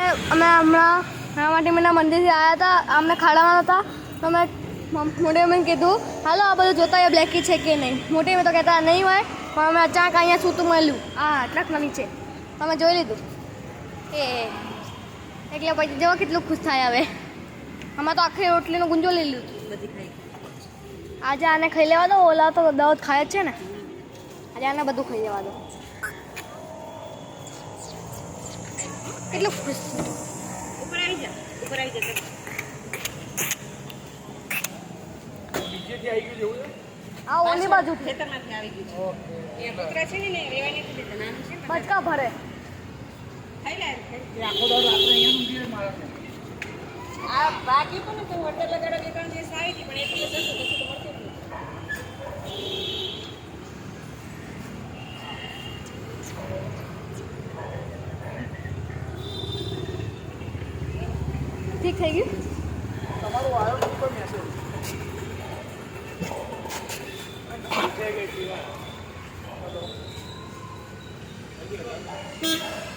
અમે હમણાં રામાટીમીના મંદિરથી આવ્યા હતા. અમને ખાડામાં હતા તો અમે મોટી મમ્મીને કીધું હાલો આ બધું જોતા હોય બ્લેકી છે કે નહીં. મોટી મમ્મી તો કહેતા નહીં હોય પણ અમે અચાનક અહીંયા સૂતું મળ્યું. હા આટલા નાની છે તમે જોઈ લીધું એટલે પછી જો કેટલું ખુશ થાય. હવે અમે તો આખી રોટલીનો ગુંજો લઈ લીધું બધી ખાઈ. આજે આને ખાઈ લેવા દો. ઓલા તો દવત ખાય જ છે ને. આજે આને બધું ખાઈ લેવા દો. કેટલું ખુશ છે. ઉપર આવી જા. બીજેથી આવી ગયું જેવું છે. આ ઓલી બાજુ ખેતરમાંથી આવી ગયું છે. એ કૂતરા છે ને રેવા નથી દેતા. નાનું છે ને બચકા ભરે ખાઈ લે. એ આખો દાડો આપણે અહીંયા ઊંઘીને મારે આ બાકી પણ તો હોટલ લગાડો બે ત્રણ દિવસ આવી હતી પણ એક દિવસ હતું પછી તો મળતું જ ઠીક થઈ ગયું. તમારું આવ્યો ઉપર મેસેજ